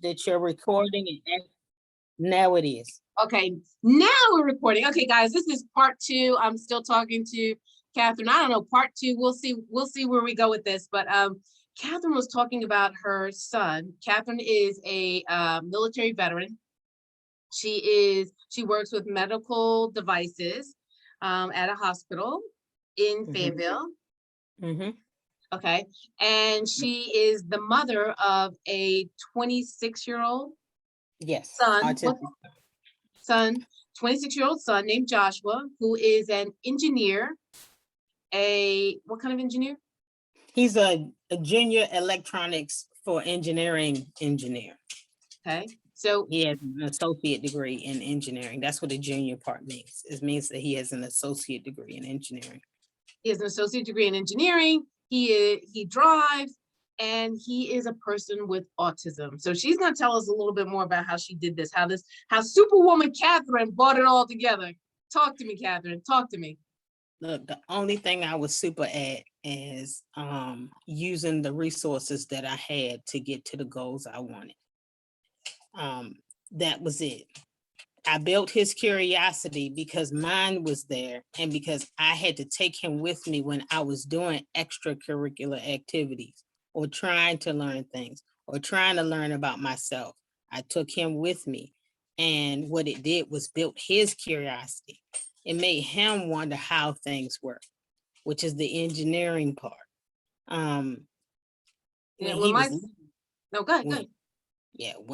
that you're recording and now it is. Okay, now we're recording. Okay, guys, this is part 2. I'm still talking to Catherine. I don't know, part 2. We'll see where we go with this. But Catherine was talking about her son. Catherine is a military veteran. She works with medical devices at a hospital in Fayetteville. Mm-hmm. Okay, and she is the mother of a 26-year-old Yes. son. Autism. 26-year-old son named Joshua, who is an engineer. What kind of engineer? He's a junior electronics for engineering engineer. Okay, so he has an associate degree in engineering. That's what the junior part means. It means that he has an associate degree in engineering. He has an associate degree in engineering. He drives, and he is a person with autism. So she's going to tell us a little bit more about how she did this, how Superwoman Catherine brought it all together. Talk to me, Catherine. Talk to me. Look, the only thing I was super at is using the resources that I had to get to the goals I wanted. That was it. I built his curiosity because mine was there, and because I had to take him with me when I was doing extracurricular activities or trying to learn things or trying to learn about myself. I took him with me, and what it did was built his curiosity. It made him wonder how things work, which is the engineering part. When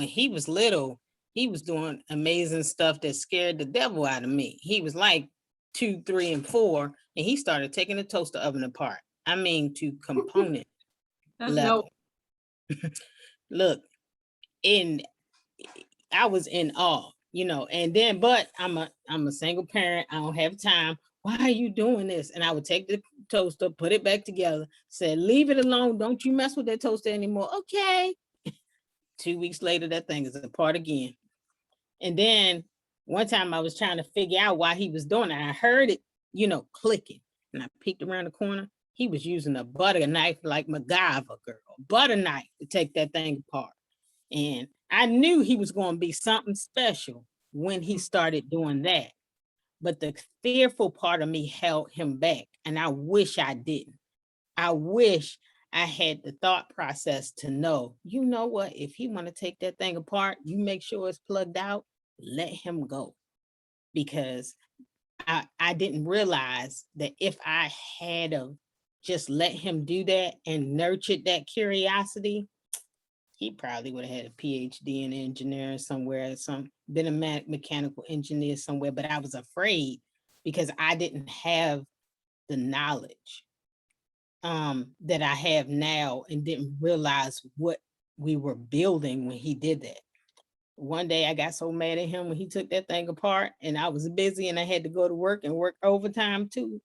he was little, he was doing amazing stuff that scared the devil out of me. He was like 2, 3, and 4, and he started taking the toaster oven apart. I mean, to component level. Look, I was in awe, and then, but I'm a single parent. I don't have time. Why are you doing this? And I would take the toaster, put it back together, said, leave it alone. Don't you mess with that toaster anymore. Okay. 2 weeks later, that thing is apart again. And then one time I was trying to figure out why he was doing it. I heard it, clicking. And I peeked around the corner. He was using a butter knife like MacGyver, girl. Butter knife to take that thing apart. And I knew he was going to be something special when he started doing that. But the fearful part of me held him back. And I wish I didn't. I wish I had the thought process to know, you know what, if he want to take that thing apart, you make sure it's plugged out, let him go. Because I didn't realize that if I had just let him do that and nurtured that curiosity, he probably would have had a PhD in engineering somewhere, been a mechanical engineer somewhere, but I was afraid because I didn't have the knowledge that I have now and didn't realize what we were building when he did that. One day I got so mad at him when he took that thing apart, and I was busy and I had to go to work and work overtime too.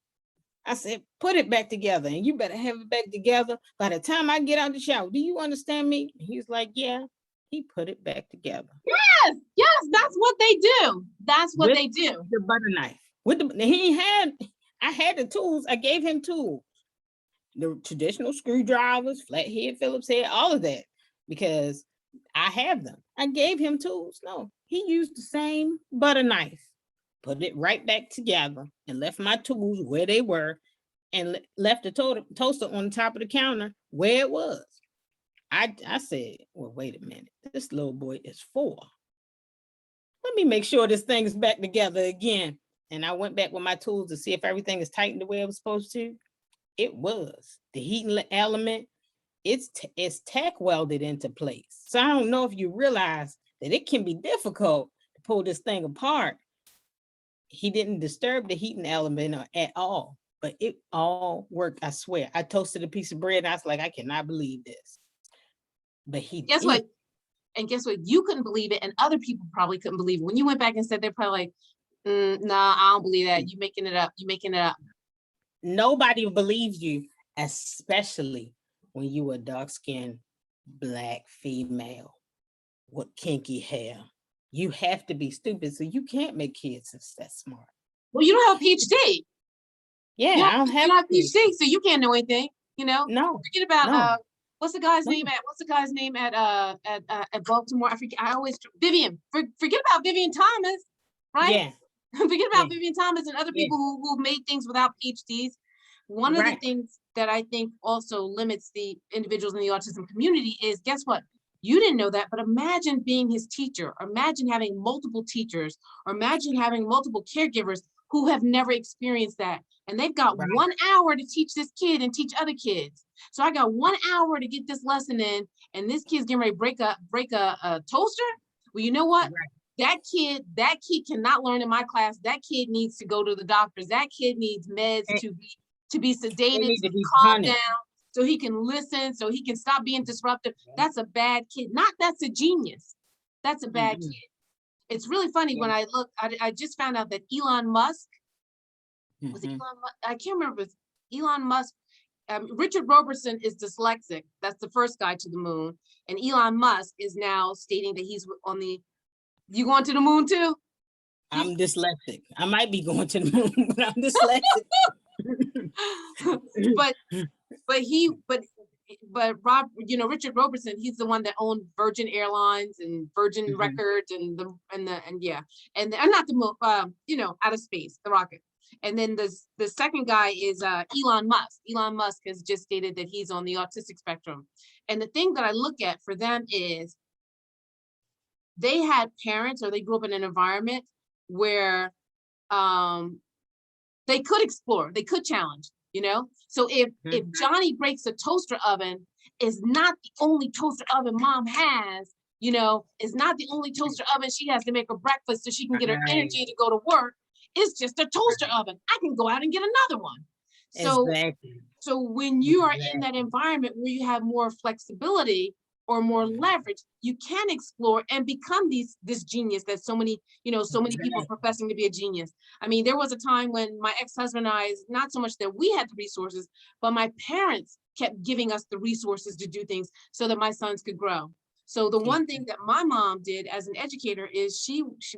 I said, put it back together, and you better have it back together by the time I get out the shower. Do you understand me? He's like, yeah. He put it back together. Yes, that's what they do. That's what they do. The butter knife. I had the tools. I gave him tools. The traditional screwdrivers, flathead, Phillips head, all of that, because I have them. I gave him tools. No, he used the same butter knife, put it right back together, and left my tools where they were, and left the toaster on the top of the counter where it was. I said, well, wait a minute. This little boy is 4. Let me make sure this thing is back together again. And I went back with my tools to see if everything is tightened the way it was supposed to. It was. The heating element, it's tack welded into place. So I don't know if you realize that it can be difficult to pull this thing apart. He didn't disturb the heating element at all, but it all worked. I swear. I toasted a piece of bread and I was like, I cannot believe this. But guess what? And guess what? You couldn't believe it, and other people probably couldn't believe it. When you went back and said, they're probably like, nah, I don't believe that. You making it up. You making it up. Nobody believes you, especially when you a dark-skinned Black female with kinky hair. You have to be stupid, so you can't make kids that smart. Well, you don't have a PhD. Yeah, I don't have a PhD, so you can't know anything. No. Forget about What's the guy's name at Baltimore? I forget. I always Vivian. Forget about Vivian Thomas, right? Yeah. Forget Yeah. about Vivian Thomas and other Yeah. people who made things without PhDs. One of the Right. things that I think also limits the individuals in the autism community is, guess what? You didn't know that, but imagine being his teacher. Imagine having multiple teachers, or imagine having multiple caregivers who have never experienced that. And they've got Right. 1 hour to teach this kid and teach other kids. So I got 1 hour to get this lesson in, and this kid's getting ready to break a toaster. Well, you know what? Right. That kid cannot learn in my class. That kid needs to go to the doctors. That kid needs meds And to be they sedated, need to to be be calmed punished. down, so he can listen, so he can stop being disruptive. That's a bad kid. Not that's a genius. That's a bad kid. It's really funny when I look, I just found out that Elon Musk, was it Elon Musk? I can't remember if it's Elon Musk. Richard Robertson is dyslexic. That's the first guy to the moon. And Elon Musk is now stating that he's on the, you going to the moon too? I'm dyslexic. I might be going to the moon, but I'm dyslexic. but Rob, Richard Robertson, he's the one that owned Virgin Airlines and Virgin Records and not the moon, out of space, the rocket. And then the second guy is Elon Musk. Elon Musk has just stated that he's on the autistic spectrum. And the thing that I look at for them is they had parents, or they grew up in an environment where they could explore, they could challenge, So if Johnny breaks a toaster oven, is not the only toaster oven mom has, is not the only toaster oven she has to make her breakfast so she can get her energy to go to work. It's just a toaster oven. I can go out and get another one. Exactly. So when you are in that environment where you have more flexibility or more leverage, you can explore and become this genius that so many people professing to be a genius. I mean, there was a time when my ex-husband and I, not so much that we had the resources, but my parents kept giving us the resources to do things so that my sons could grow. So the one thing that my mom did as an educator is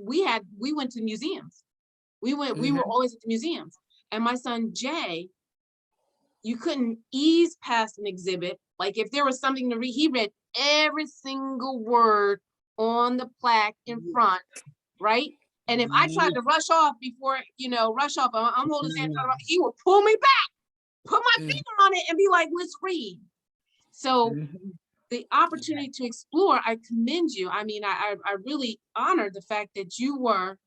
we went to museums. We were always at the museums. And my son Jay, you couldn't ease past an exhibit. Like if there was something to read, he read every single word on the plaque in front, right? And if I tried to rush off, I'm holding his hand, he would pull me back, put my finger on it and be like, let's read. So the opportunity to explore, I commend you. I mean, I really honor the fact that you were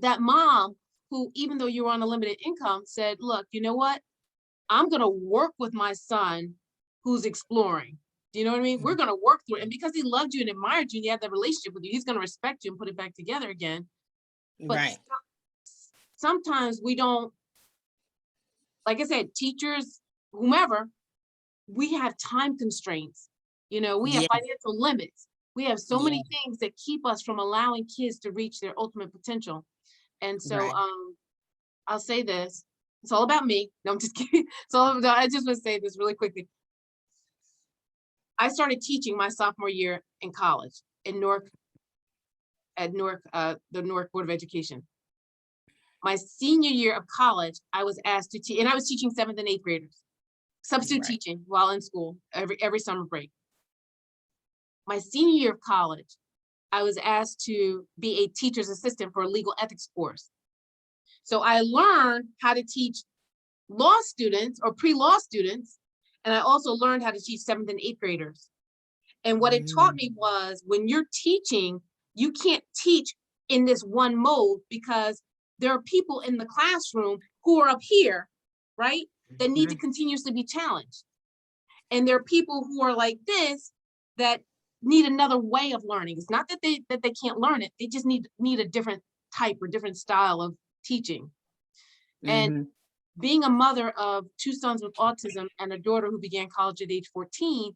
that mom who, even though you were on a limited income, said, look, you know what? I'm going to work with my son who's exploring. Do you know what I mean? We're going to work through it. And because he loved you and admired you and he had that relationship with you, he's going to respect you and put it back together again. But sometimes we don't, like I said, teachers, whomever, we have time constraints. We have financial limits. We have so many things that keep us from allowing kids to reach their ultimate potential. And so I'll say this. It's all about me. No, I'm just kidding. So I just want to say this really quickly. I started teaching my sophomore year in college in Newark, the Newark Board of Education. My senior year of college, I was asked to teach, and I was teaching 7th and 8th graders, substitute teaching while in school every summer break. My senior year of college, I was asked to be a teacher's assistant for a legal ethics course. So I learned how to teach law students or pre-law students, and I also learned how to teach 7th and 8th graders. And what it taught me was when you're teaching, you can't teach in this one mode because there are people in the classroom who are up here, right, that need to continuously be challenged. And there are people who are like this that need another way of learning. It's not that they can't learn it, they just need a different type or different style of teaching. And being a mother of 2 sons with autism and a daughter who began college at age 14,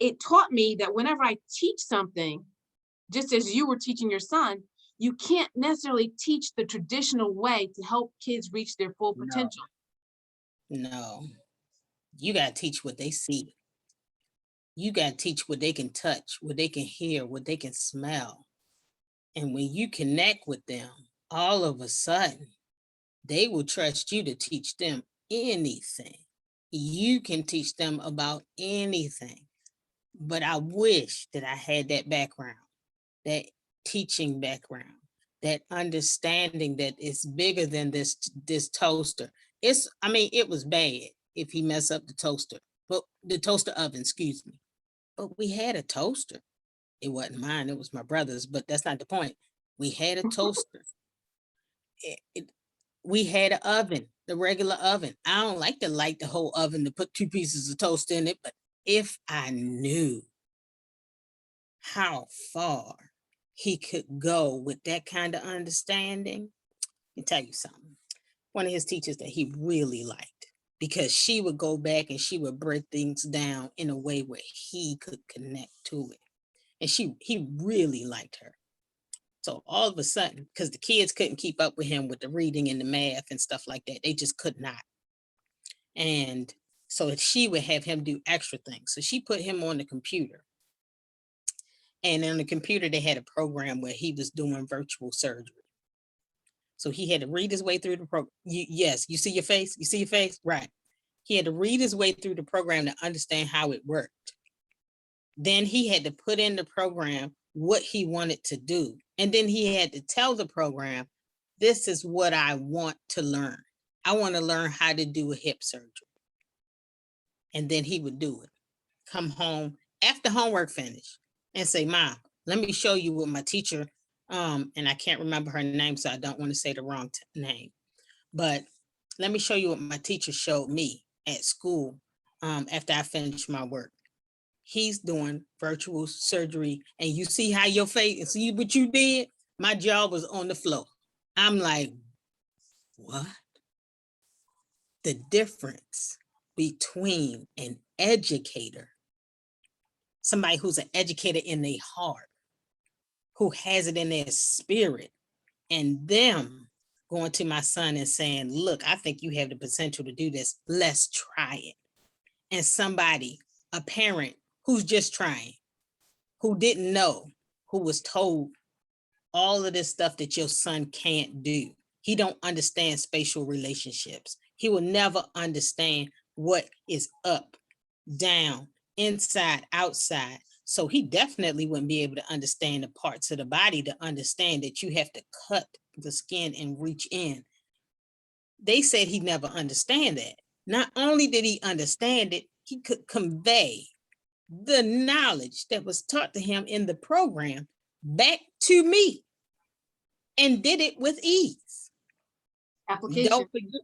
it taught me that whenever I teach something, just as you were teaching your son, you can't necessarily teach the traditional way to help kids reach their full potential. No, you got to teach what they see. You got to teach what they can touch, what they can hear, what they can smell. And when you connect with them, all of a sudden, they will trust you to teach them anything. You can teach them about anything. But I wish that I had that background, that teaching background, that understanding that it's bigger than this toaster. I mean, it was bad if he messed up the toaster, but the toaster oven, excuse me. But we had a toaster. It wasn't mine, it was my brother's, but that's not the point. We had a toaster. We had an oven, the regular oven. I don't like to light the whole oven to put 2 pieces of toast in it, but if I knew how far he could go with that kind of understanding, let me tell you something. One of his teachers that he really liked, because she would go back and she would break things down in a way where he could connect to it. And he really liked her. So all of a sudden, because the kids couldn't keep up with him with the reading and the math and stuff like that, they just could not. And so she would have him do extra things. So she put him on the computer. And on the computer, they had a program where he was doing virtual surgery. So he had to read his way through the program. Yes, you see your face? You see your face? Right. He had to read his way through the program to understand how it worked. Then he had to put in the program what he wanted to do. And then he had to tell the program, this is what I want to learn. I want to learn how to do a hip surgery. And then he would do it. Come home after homework finished and say, Mom, let me show you what my teacher, and I can't remember her name, so I don't want to say the wrong name, but let me show you what my teacher showed me at school after I finished my work. He's doing virtual surgery, and you see how your face, see what you did? My jaw was on the floor. I'm like, what? The difference between an educator, somebody who's an educator in their heart, who has it in their spirit, and them going to my son and saying, look, I think you have the potential to do this. Let's try it. And somebody, a parent who's just trying, who didn't know, who was told all of this stuff that your son can't do. He don't understand spatial relationships. He will never understand what is up, down, inside, outside. So he definitely wouldn't be able to understand the parts of the body to understand that you have to cut the skin and reach in. They said he never understand that. Not only did he understand it, he could convey the knowledge that was taught to him in the program back to me, and did it with ease. Application. Don't forget.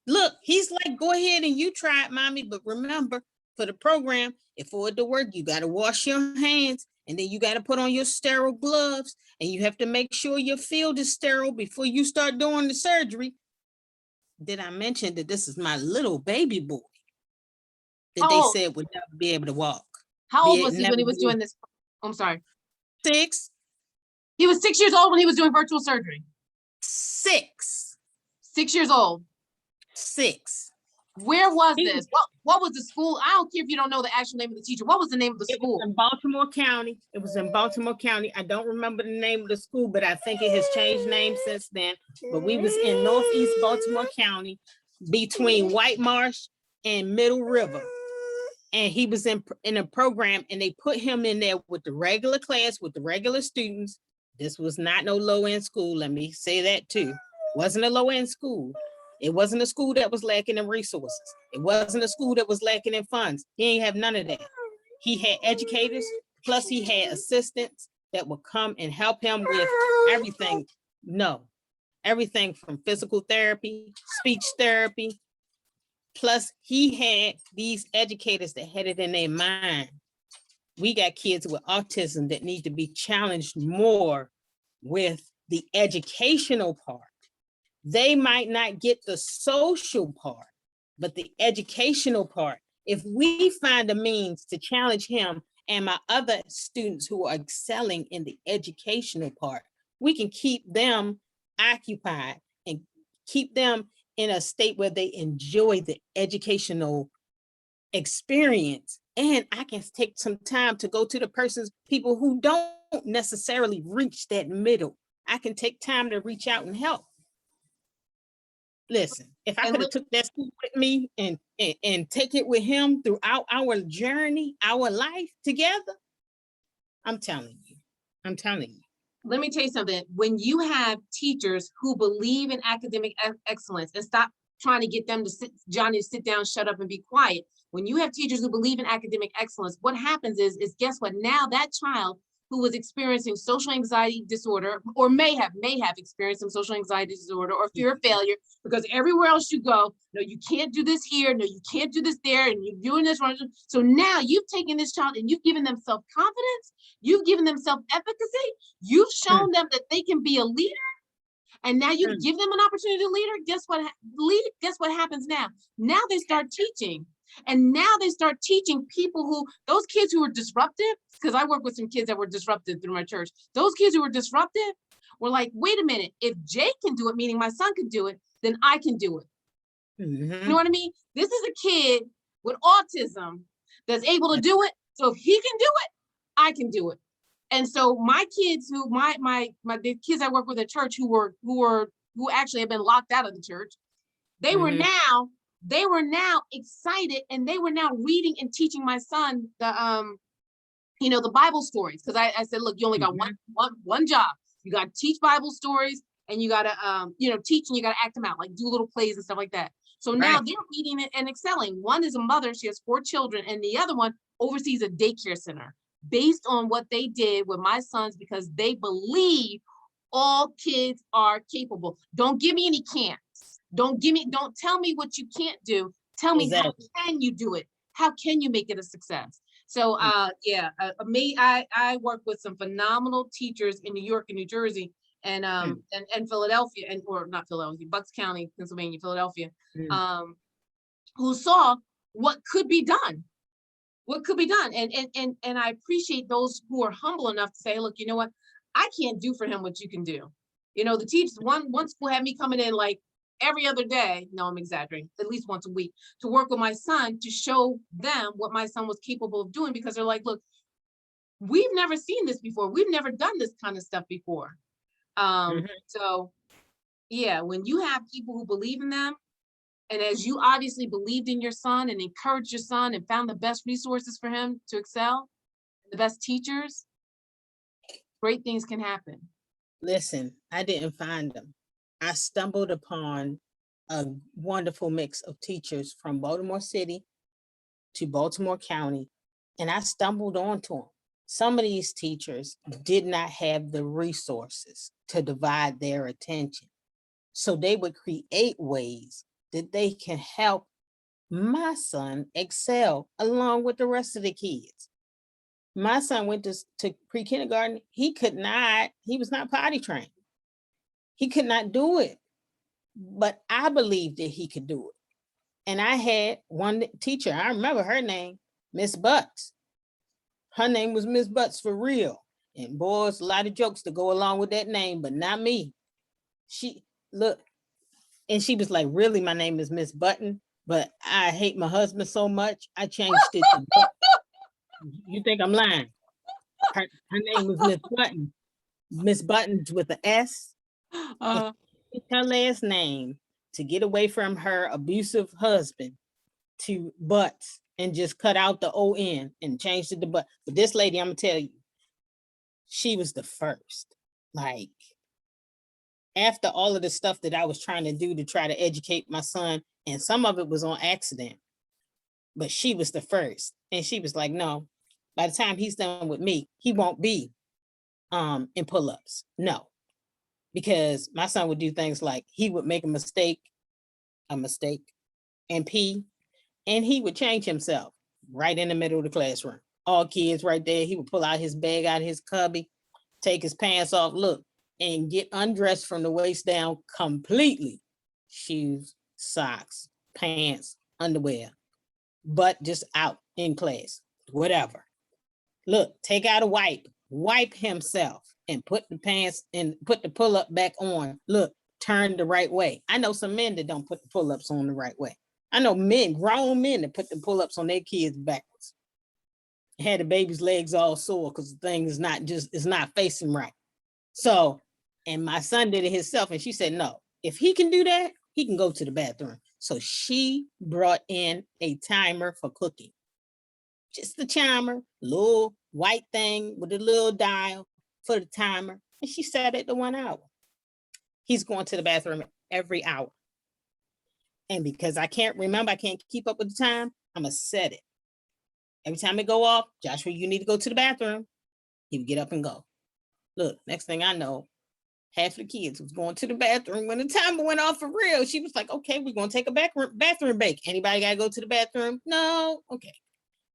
Look, he's like, go ahead and you try it, mommy. But remember, for the program, if for it to work, you got to wash your hands, and then you got to put on your sterile gloves, and you have to make sure your field is sterile before you start doing the surgery. Did I mention that this is my little baby boy that they said would never be able to walk? How old was he when he was doing this? I'm sorry. 6. He was 6 years old when he was doing virtual surgery. 6. 6 years old. 6. Where was this? What was the school? I don't care if you don't know the actual name of the teacher. What was the name of the school? It was in Baltimore County. It was in Baltimore County. I don't remember the name of the school, but I think it has changed names since then. But we was in Northeast Baltimore County, between White Marsh and Middle River. And he was in a program, and they put him in there with the regular class, with the regular students. This was not no low-end school. Let me say that too. Wasn't a low-end school. It wasn't a school that was lacking in resources. It wasn't a school that was lacking in funds. He ain't have none of that. He had educators, plus he had assistants that would come and help him with everything. No, everything from physical therapy, speech therapy. Plus he had these educators that had it in their mind. We got kids with autism that need to be challenged more with the educational part. They might not get the social part, but the educational part, if we find a means to challenge him and my other students who are excelling in the educational part, we can keep them occupied and keep them in a state where they enjoy the educational experience. And I can take some time to go to the people who don't necessarily reach that middle. I can take time to reach out and help. listen, if I And could have took that school with me and take it with him throughout our journey, our life together, I'm telling you, I'm telling you. let me tell you something. When you have teachers who believe in academic excellence and stop trying to get them to sit down, shut up, and be quiet. When you have teachers who believe in academic excellence, what happens is guess what? Now that child who was experiencing social anxiety disorder, or may have experienced some social anxiety disorder or fear of failure, because everywhere else you go, no, you can't do this here, no, you can't do this there, and you're doing this wrong. So now you've taken this child and you've given them self-confidence, you've given them self-efficacy, you've shown them that they can be a leader, and now you give them an opportunity to leader. Guess what happens now? Now they start teaching. And now they start teaching people who, those kids who were disruptive, because I work with some kids that were disrupted through my church. Those kids who were disruptive were like, wait a minute, if Jay can do it, meaning my son can do it, then I can do it. You know what I mean? This is a kid with autism that's able to do it. So if he can do it, I can do it. And so my kids who the kids I work with at church who actually have been locked out of the church, they were now excited, and they were now reading and teaching my son the Bible stories. Because I said, look, you only got one job. You got to teach Bible stories, and you got to teach, and you got to act them out, like do little plays and stuff like that. So now they're reading it and excelling. One is a mother, she has 4 children, and the other one oversees a daycare center based on what they did with my sons, because they believe all kids are capable. Don't give me any can'ts. Don't tell me what you can't do. Tell me how can you do it? How can you make it a success? So I work with some phenomenal teachers in New York and New Jersey and Philadelphia, or not Philadelphia, Bucks County, Pennsylvania, Philadelphia, who saw what could be done. And I appreciate those who are humble enough to say, look, you know what? I can't do for him what you can do. The teachers, one school had me coming in like every other day. No, I'm exaggerating, at least once a week, to work with my son to show them what my son was capable of doing, because they're like, look, we've never seen this before. We've never done this kind of stuff before. So yeah, when you have people who believe in them, and as you obviously believed in your son and encouraged your son and found the best resources for him to excel, the best teachers, great things can happen. Listen, I didn't find them. I stumbled upon a wonderful mix of teachers from Baltimore City to Baltimore County, and I stumbled onto them. Some of these teachers did not have the resources to divide their attention. So they would create ways that they can help my son excel along with the rest of the kids. My son went to pre-kindergarten. He was not potty trained. He could not do it, but I believed that he could do it. And I had one teacher, I remember her name, Miss Butts. Her name was Miss Butts for real. And boys, a lot of jokes to go along with that name, but not me. She was like, really, my name is Miss Button, but I hate my husband so much, I changed it to Button. You think I'm lying? Her name was Miss Button. Miss Buttons with an S. It's her last name to get away from her abusive husband to Butts and just cut out the O-N and changed it to Butt. But this lady, I'm gonna tell you, she was the first. Like, after all of the stuff that I was trying to do to try to educate my son, and some of it was on accident, but she was the first. And she was like, no, by the time he's done with me, he won't be in pull-ups. No, because my son would do things like he would make a mistake, and pee, and he would change himself right in the middle of the classroom. All kids right there. He would pull out his bag out of his cubby, take his pants off, look, and get undressed from the waist down completely. Shoes, socks, pants, underwear, butt just out in class, whatever. Look, take out a wipe himself and put the pants and put the pull-up back on. Look, turn the right way. I know some men that don't put the pull-ups on the right way. I know grown men that put the pull-ups on their kids backwards. Had the baby's legs all sore because the thing is not facing right. So, and my son did it himself, and she said, no, if he can do that, he can go to the bathroom. So she brought in a timer for cooking. Just the timer, little white thing with a little dial for the timer. And she set it to 1 hour. He's going to the bathroom every hour. And because I can't keep up with the time, I'm going to set it. Every time it go off, Joshua, you need to go to the bathroom. He would get up and go. Look, next thing I know, half the kids was going to the bathroom when the timer went off for real. She was like, okay, we're going to take a bathroom break. Anybody got to go to the bathroom? No. Okay.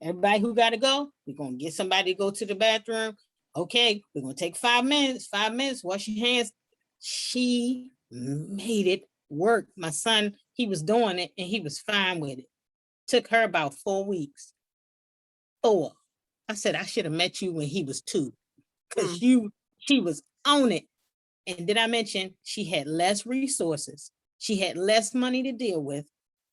Everybody who got to go, we're going to get somebody to go to the bathroom. Okay, we're going to take 5 minutes, wash your hands. She made it work. My son, he was doing it and he was fine with it. Took her about 4 weeks. 4. I said, I should have met you when he was 2 because she was on it. And did I mention she had less resources? She had less money to deal with.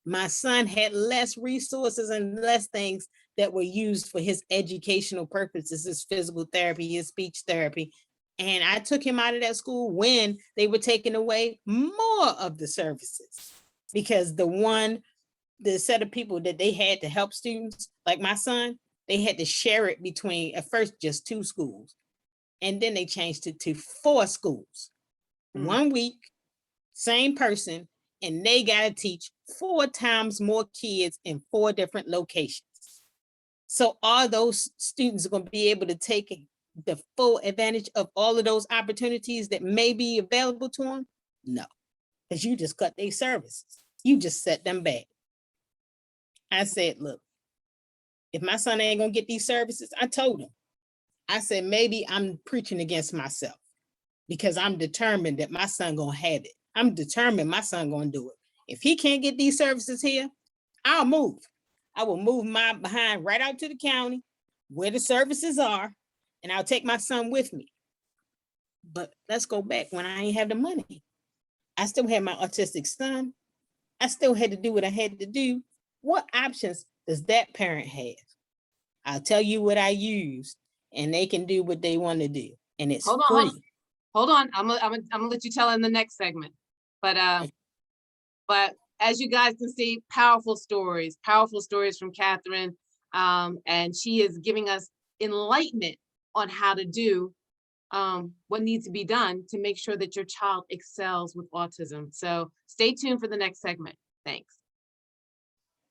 My son had less resources and less things that were used for his educational purposes, his physical therapy, his speech therapy. And I took him out of that school when they were taking away more of the services because the set of people that they had to help students, like my son, they had to share it between, at first, just 2 schools. And then they changed it to 4 schools. 1 week, same person, and they got to teach 4 times more kids in 4 different locations. So are those students going to be able to take the full advantage of all of those opportunities that may be available to them? No, because you just cut their services. You just set them back. I said, look, if my son ain't going to get these services, I told him, I said, maybe I'm preaching against myself because I'm determined that my son going to have it. I'm determined my son going to do it. If he can't get these services here, I'll move. I will move my behind right out to the county where the services are, and I'll take my son with me. But let's go back when I ain't have the money. I still had my autistic son. I still had to do what I had to do. What options does that parent have? I'll tell you what I used, and they can do what they want to do, and it's free. Hold on. I'm gonna let you tell in the next segment. But as you guys can see, powerful stories from Catherine. And she is giving us enlightenment on how to do what needs to be done to make sure that your child excels with autism. So stay tuned for the next segment. Thanks.